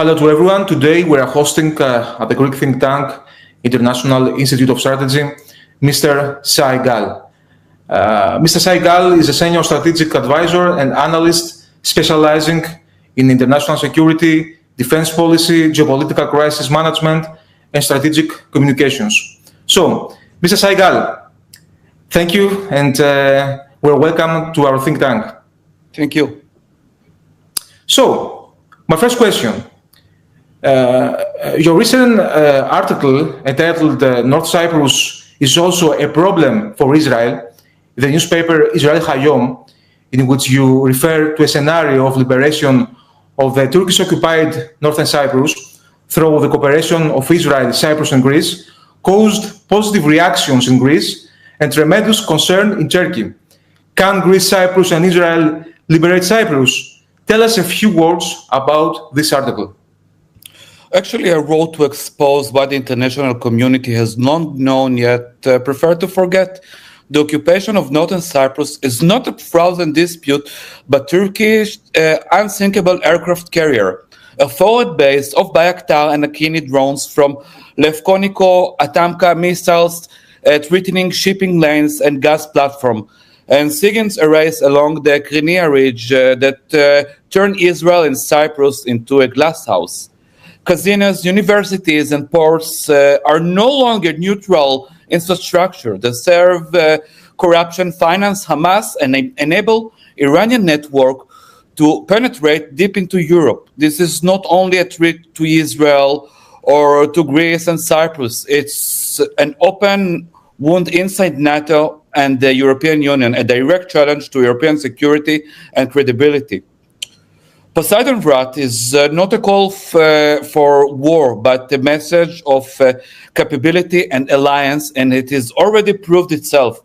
Hello to everyone. Today we are hosting at the Greek think tank, International Institute of Strategy, Mr. Shay Gal. Mr. Shay Gal is a senior strategic advisor and analyst specializing in international security, defense policy, geopolitical crisis management, and strategic communications. So, Mr. Shay Gal, thank you, and we're welcome to our think tank. Thank you. So, my first question. Your recent article entitled North Cyprus is also a problem for Israel, the newspaper Israel Hayom, in which you refer to a scenario of liberation of the Turkish-occupied Northern Cyprus through the cooperation of Israel, Cyprus and Greece, caused positive reactions in Greece and tremendous concern in Turkey. Can Greece, Cyprus and Israel liberate Cyprus? Tell us a few words about this article. Actually, I wrote to expose what the international community has long known yet prefer to forget. The occupation of Northern Cyprus is not a frozen dispute, but Turkish unsinkable aircraft carrier, a forward base of Bayraktar and Akini drones from Lefkoniko, Atamka missiles, threatening shipping lanes and gas platform, and Sigin's arrays along the Crimea Ridge that turn Israel and Cyprus into a glass house. Casinos, universities, and ports are no longer neutral infrastructure that serve corruption, finance Hamas, and enable Iranian network to penetrate deep into Europe. This is not only a threat to Israel or to Greece and Cyprus. It's an open wound inside NATO and the European Union, a direct challenge to European security and credibility. Poseidon Wrath is not a call for war, but a message of capability and alliance, and it has already proved itself.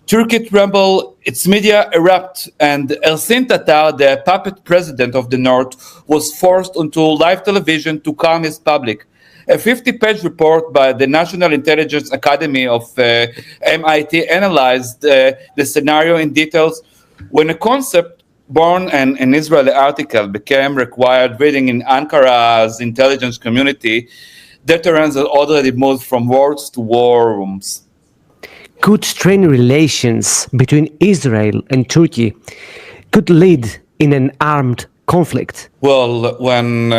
Turkey tremble, its media erupt, and Ersin Tatar, the puppet president of the North, was forced onto live television to calm his public. A 50-page report by the National Intelligence Academy of MIT analyzed the scenario in details. When a concept born an Israeli article became required reading in Ankara's intelligence community, deterrence had already moved from words to war rooms. Could strained relations between Israel and Turkey could lead in an armed conflict? Well, when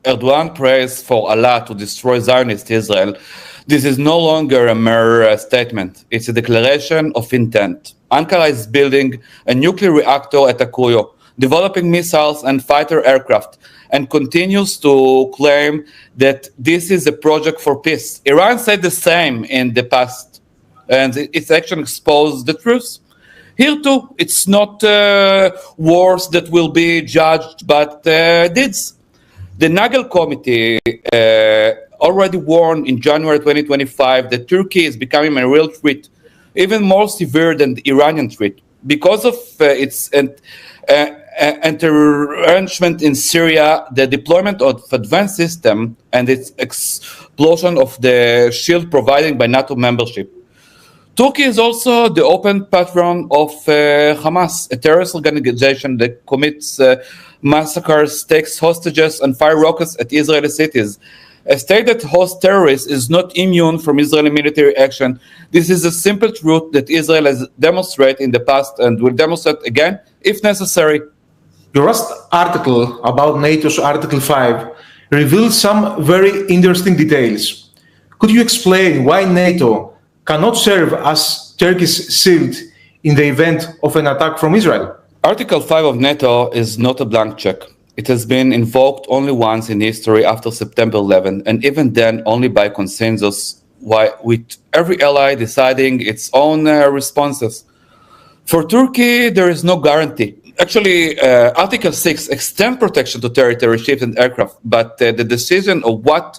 Erdogan prays for Allah to destroy Zionist Israel, this is no longer a mere statement. It's a declaration of intent. Ankara is building a nuclear reactor at Akuyo, developing missiles and fighter aircraft, and continues to claim that this is a project for peace. Iran said the same in the past, and its action exposed the truth. Here too, it's not wars that will be judged, but deeds. The Nagel Committee already warned in January 2025 that Turkey is becoming a real threat, even more severe than the Iranian threat, because of its entrenchment in Syria, the deployment of advanced system, and its explosion of the shield provided by NATO membership. Turkey is also the open patron of Hamas, a terrorist organization that commits massacres, takes hostages, and fire rockets at Israeli cities. A state that hosts terrorists is not immune from Israeli military action. This is a simple truth that Israel has demonstrated in the past and will demonstrate again if necessary. Your last article about NATO's Article 5 revealed some very interesting details. Could you explain why NATO cannot serve as Turkey's shield in the event of an attack from Israel? Article 5 of NATO is not a blank check. It has been invoked only once in history after September 11, and even then only by consensus, with every ally deciding its own responses. For Turkey, there is no guarantee. Actually, Article 6 extends protection to territory, ships, and aircraft, but the decision of what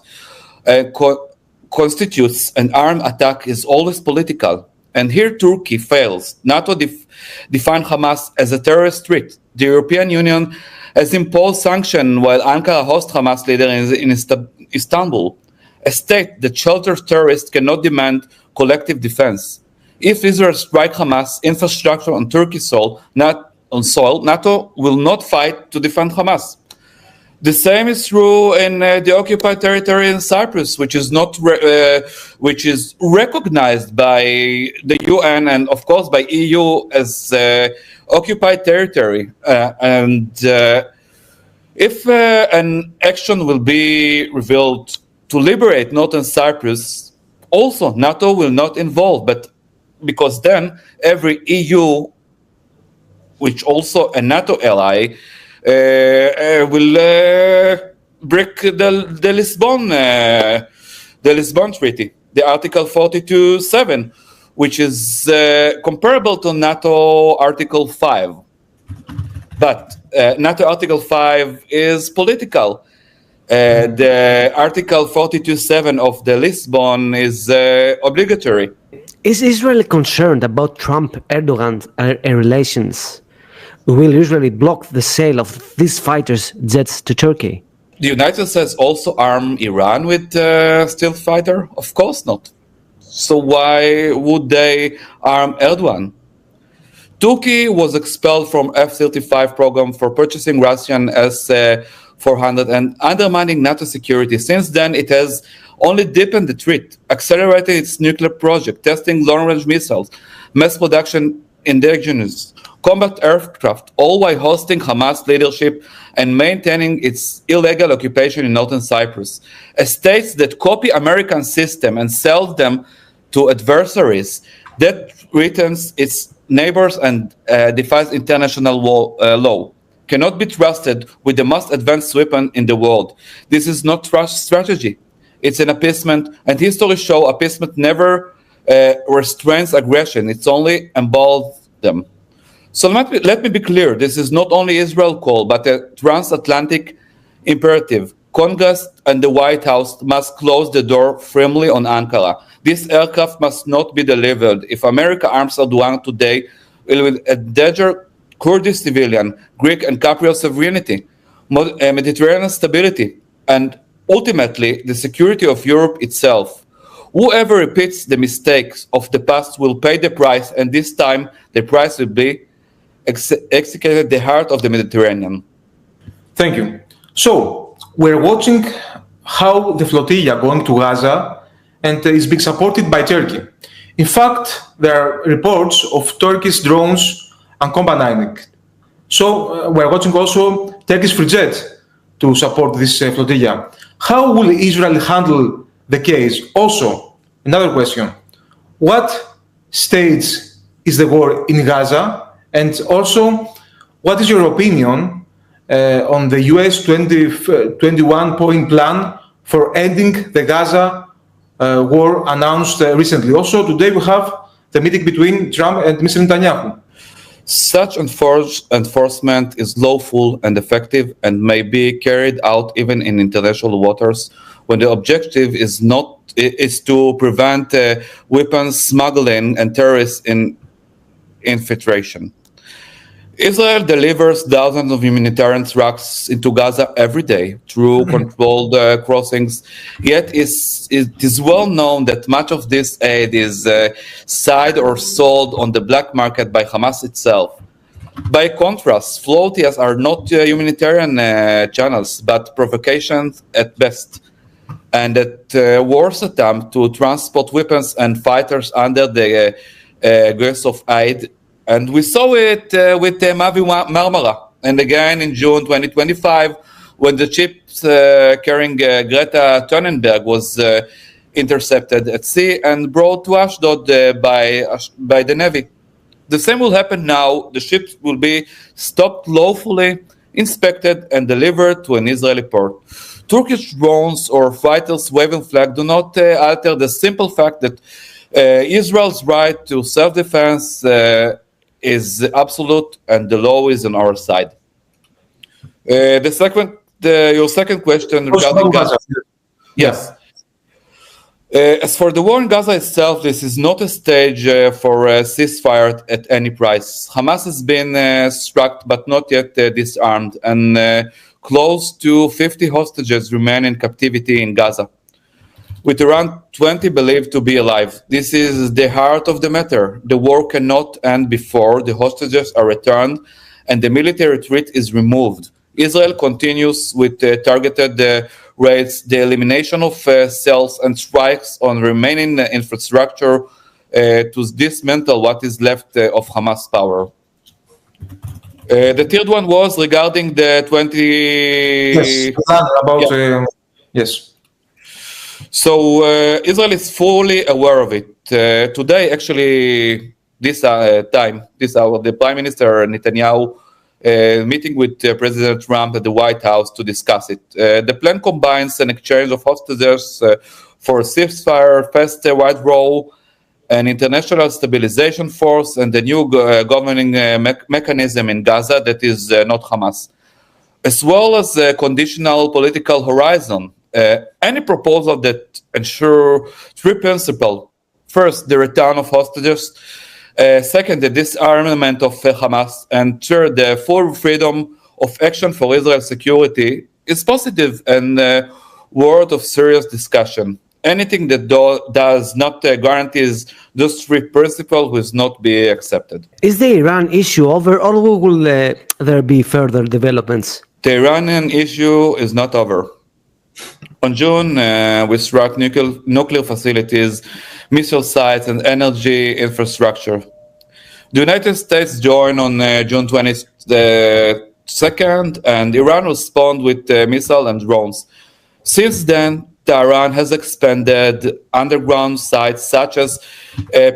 constitutes an armed attack is always political. And here Turkey fails. NATO defined Hamas as a terrorist threat. The European Union has imposed sanctions while Ankara hosts Hamas leader in Istanbul. A state that shelters terrorists cannot demand collective defense. If Israel strikes Hamas infrastructure on Turkish soil, NATO will not fight to defend Hamas. The same is true in the occupied territory in Cyprus, which is not which is recognized by the UN and, of course, by EU as occupied territory. If an action will be revealed to liberate northern Cyprus, also NATO will not involve, but because then every EU, which also a NATO ally, will break the Lisbon Treaty, the Article 42.7, which is comparable to NATO Article 5. But NATO Article 5 is political. The Article 42.7 of the Lisbon is obligatory. Is Israel concerned about Trump-Erdogan relations? Will Israel block the sale of these fighters' jets to Turkey? The United States also arm Iran with stealth fighter? Of course not. So why would they arm Erdogan? Turkey was expelled from F-35 program for purchasing Russian S-400 and undermining NATO security. Since then, it has only deepened the threat, accelerated its nuclear project, testing long-range missiles, mass production indigenous, combat aircraft, all while hosting Hamas leadership and maintaining its illegal occupation in northern Cyprus. States that copy American system and sell them to adversaries, that threatens its neighbors and defies international law, cannot be trusted with the most advanced weapon in the world. This is not trust strategy. It's an appeasement, and history shows appeasement never restrains aggression. It's only emboldens them. So let me be clear. This is not only Israel call, but a transatlantic imperative. Congress and the White House must close the door firmly on Ankara. This aircraft must not be delivered. If America arms Erdogan today, it will endanger Kurdish civilian, Greek and Cypriot sovereignty, Mediterranean stability, and ultimately the security of Europe itself. Whoever repeats the mistakes of the past will pay the price, and this time the price will be executed at the heart of the Mediterranean. Thank you. So, we're watching how the flotilla going to Gaza and is being supported by Turkey. In fact, there are reports of Turkish drones accompanying it. So, we're watching also Turkish free jet to support this flotilla. How will Israel handle the case? Also, another question. What stage is the war in Gaza? And also, what is your opinion on the US 21-point plan for ending the Gaza war announced recently? Also, today we have the meeting between Trump and Mr. Netanyahu. Such enforcement is lawful and effective and may be carried out even in international waters when the objective is to prevent weapons smuggling and terrorist infiltration. Israel delivers thousands of humanitarian trucks into Gaza every day through controlled crossings, yet it is well known that much of this aid is sold or sold on the black market by Hamas itself. By contrast, flottillas are not humanitarian channels, but provocations at best, and at worst attempt to transport weapons and fighters under the grace of aid. And we saw it with Mavi Marmara, and again in June 2025, when the ship carrying Greta Thunberg was intercepted at sea and brought to Ashdod by the Navy. The same will happen now. The ships will be stopped lawfully, inspected, and delivered to an Israeli port. Turkish drones or fighters waving flag do not alter the simple fact that Israel's right to self-defense is absolute, and the law is on our side. Your second question regarding Gaza. Yes. As for the war in Gaza itself, this is not a stage for a ceasefire at any price. Hamas has been struck but not yet disarmed, and close to 50 hostages remain in captivity in Gaza, with around 20 believed to be alive. This is the heart of the matter. The war cannot end before the hostages are returned and the military threat is removed. Israel continues with targeted raids, the elimination of cells and strikes on remaining infrastructure to dismantle what is left of Hamas power. The third one was regarding the 20... Yes, about... yes. So Israel is fully aware of it. Today, actually, this hour, the Prime Minister Netanyahu meeting with President Trump at the White House to discuss it. The plan combines an exchange of hostages for a ceasefire, fast withdrawal, an international stabilization force, and the new governing mechanism in Gaza that is not Hamas, as well as a conditional political horizon. Any proposal that ensure three principles: first, the return of hostages; second, the disarmament of Hamas; and third, the full freedom of action for Israel's security, is positive and worth of serious discussion. Anything that does not guarantees those three principles will not be accepted. Is the Iran issue over, or will there be further developments? The Iranian issue is not over. On June, we struck nuclear facilities, missile sites, and energy infrastructure. The United States joined on June 22nd, and Iran responded with missiles and drones. Since then, Tehran has expanded underground sites such as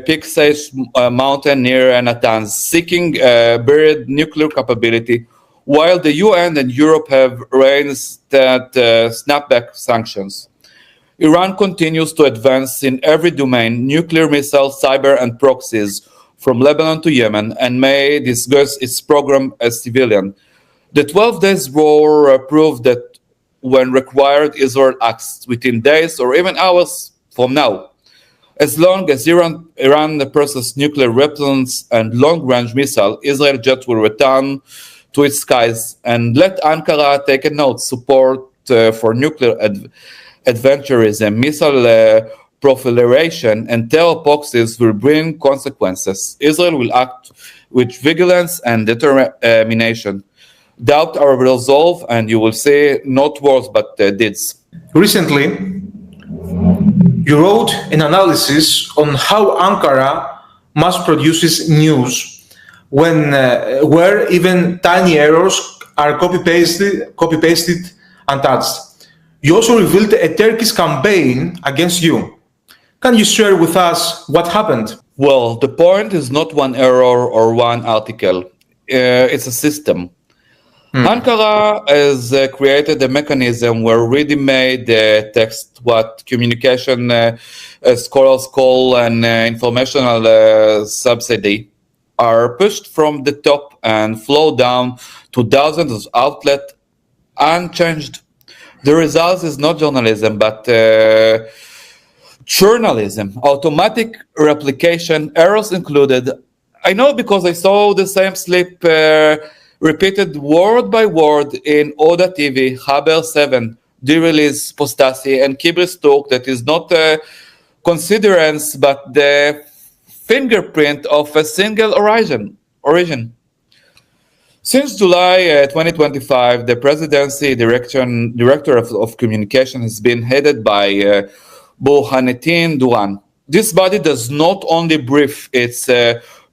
Pixage Mountain near Natanz, seeking buried nuclear capability, while the UN and Europe have reinstated snapback sanctions. Iran continues to advance in every domain: nuclear missiles, cyber, and proxies, from Lebanon to Yemen, and may discuss its program as civilian. The 12 days war proved that when required, Israel acts within days or even hours from now. As long as Iran possesses nuclear weapons and long-range missiles, Israel jets will return to its skies, and let Ankara take a note. Support for nuclear adventurism, missile proliferation, and terror proxies will bring consequences. Israel will act with vigilance and determination. Doubt our resolve, and you will see not words but deeds. Recently, you wrote an analysis on how Ankara mass produces news where even tiny errors are copy-pasted untouched. You also revealed a Turkish campaign against you. Can you share with us what happened? Well, the point is not one error or one article. It's a system. Ankara has created a mechanism where ready-made text, what communication scholars call an informational subsidy, are pushed from the top and flow down to dozens of outlets unchanged. The result is not journalism, but journalism, automatic replication, errors included. I know because I saw the same slip repeated word by word in Oda TV, Haber 7, de-release, Postasi, and Kibris Turk, that is not a considerance, but the fingerprint of a single origin. Since July 2025, the presidency director of communication has been headed by Burhaneddin Duran. This body does not only brief, it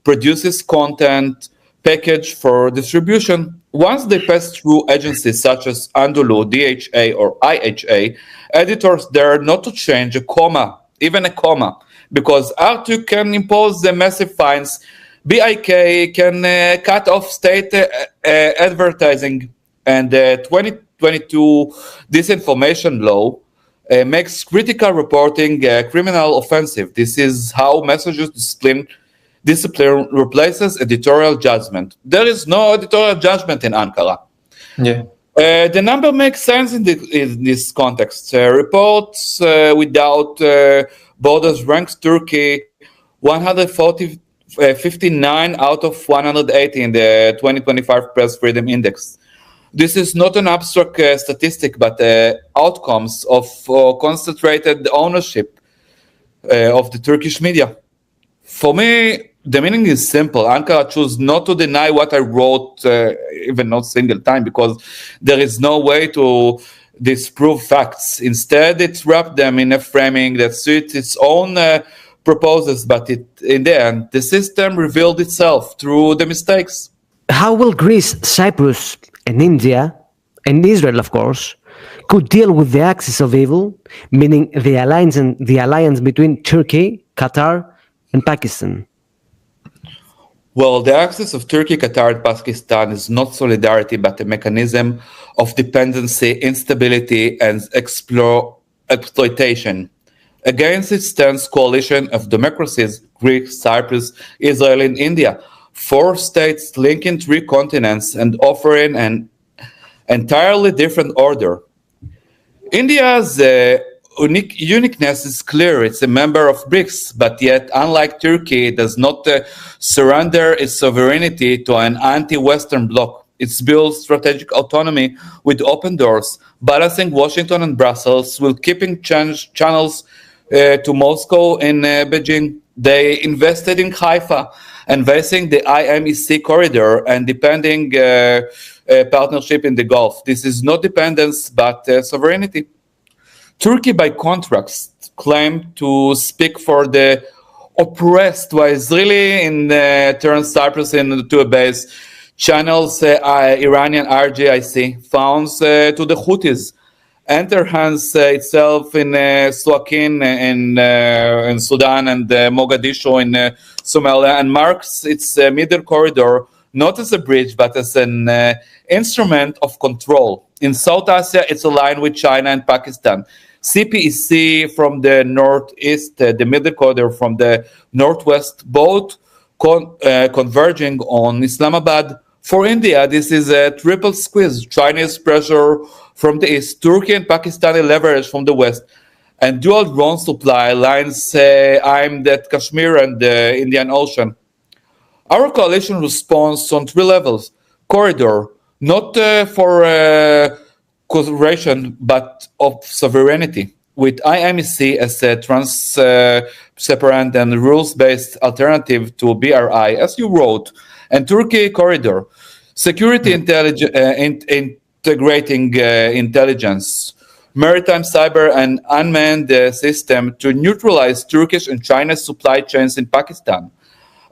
produces content package for distribution. Once they pass through agencies such as Andulu, DHA, or IHA, editors dare not to change a comma, even a comma, because R2 can impose the massive fines. BIK can cut off state advertising, and the 2022 disinformation law makes critical reporting criminal offensive. This is how messages discipline replaces editorial judgment. There is no editorial judgment in Ankara. Yeah. The number makes sense in this context. Reports without borders ranks Turkey 159 out of 180 in the 2025 Press Freedom Index. This is not an abstract statistic, but outcomes of concentrated ownership of the Turkish media. For me, the meaning is simple. Ankara chose not to deny what I wrote, even not single time, because there is no way to disprove facts. Instead, it wrapped them in a framing that suits its own proposes, but in the end, the system revealed itself through the mistakes. How will Greece, Cyprus, and India, and Israel, of course, could deal with the axis of evil, meaning the alliance between Turkey, Qatar, and Pakistan? Well, the axis of Turkey, Qatar, and Pakistan is not solidarity, but a mechanism of dependency, instability, and exploitation. Against it stands coalition of democracies, Greece, Cyprus, Israel, and India, 4 states linking 3 continents and offering an entirely different order. India's uniqueness is clear. It's a member of BRICS, but yet, unlike Turkey, it does not surrender its sovereignty to an anti-Western bloc. It builds strategic autonomy with open doors, balancing Washington and Brussels while keeping channels to Moscow and Beijing. They invested in Haifa, investing the IMEC corridor and depending partnership in the Gulf. This is not dependence, but sovereignty. Turkey, by contrast, claimed to speak for the oppressed, while Israeli turns Cyprus into a base, channels Iranian RGIC, funds to the Houthis, enhances itself in Suakin in Sudan and Mogadishu in Somalia, and marks its middle corridor not as a bridge, but as an instrument of control. In South Asia, it's aligned with China and Pakistan. CPEC from the northeast, the middle corridor from the northwest, both converging on Islamabad. For India, this is a triple squeeze. Chinese pressure from the east, Turkey and Pakistani leverage from the west, and dual drone supply lines aimed at Kashmir and the Indian Ocean. Our coalition responds on 3 levels. Corridor, not for cooperation, but of sovereignty, with IMEC as a transparent and rules-based alternative to BRI, as you wrote, and Turkey corridor, security integrating intelligence, maritime, cyber, and unmanned system to neutralize Turkish and Chinese supply chains in Pakistan.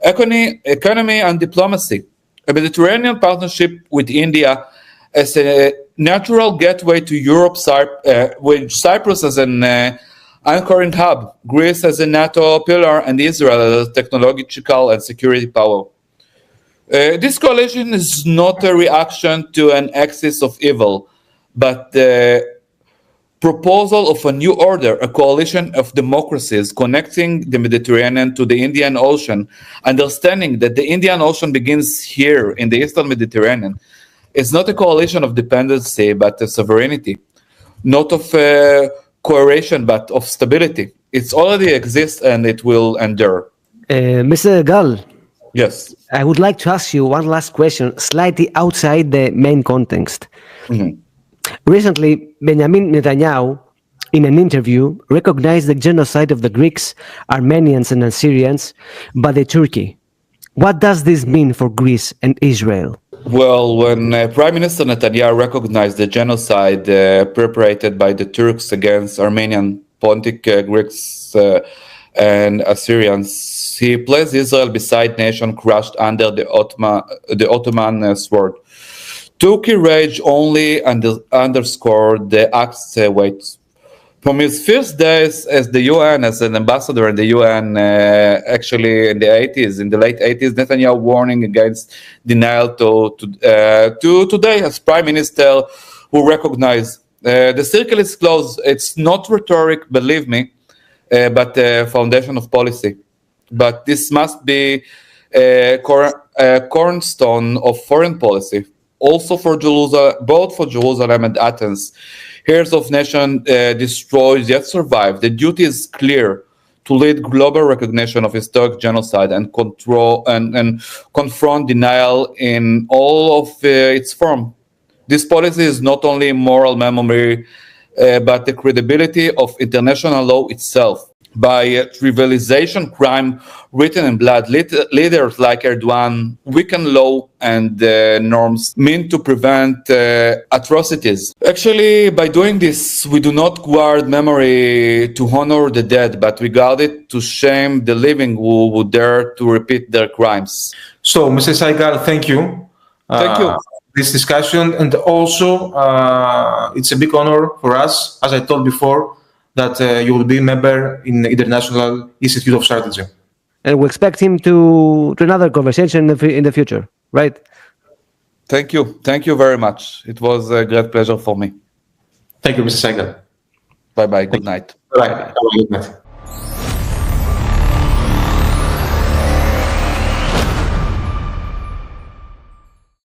Economy and diplomacy, a Mediterranean partnership with India as a natural gateway to Europe, with Cyprus as an anchoring hub, Greece as a NATO pillar, and Israel as a technological and security power. This coalition is not a reaction to an axis of evil, but the proposal of a new order, a coalition of democracies connecting the Mediterranean to the Indian Ocean, understanding that the Indian Ocean begins here in the Eastern Mediterranean. It's not a coalition of dependency, but a sovereignty, not of coercion, but of stability. It already exists and it will endure. Mr. Gal, yes, I would like to ask you one last question, slightly outside the main context. Mm-hmm. Recently, Benjamin Netanyahu, in an interview, recognized the genocide of the Greeks, Armenians, and Assyrians by the Turkey. What does this mean for Greece and Israel? Well, when Prime Minister Netanyahu recognized the genocide perpetrated by the Turks against Armenian, Pontic Greeks, and Assyrians, he placed Israel beside nation crushed under the Ottoman sword. Turkey rage only underscored the act's weight. From his first days as the UN, as an ambassador in the UN, actually in the late 80s, Netanyahu warning against denial to today as Prime Minister who recognized the circle is closed. It's not rhetoric, believe me, but a foundation of policy. But this must be a cornerstone of foreign policy, also for Jerusalem, both for Jerusalem and Athens. Heirs of nation destroyed yet survived. The duty is clear to lead global recognition of historic genocide and control and confront denial in all of its form. This policy is not only moral memory, but the credibility of international law itself. by trivialization crime written in blood. Leaders like Erdogan weaken law and norms meant to prevent atrocities. Actually, by doing this, we do not guard memory to honor the dead, but we guard it to shame the living who would dare to repeat their crimes. So, Mr. Shay Gal, thank you. Thank you. This discussion, and also it's a big honor for us, as I told before, that you will be a member in the International Institute of Strategy. And we expect him to another conversation in the future, right? Thank you. Thank you very much. It was a great pleasure for me. Thank you, Mr. Shay Gal. Bye-bye. Good night. Bye-bye. Have a good night.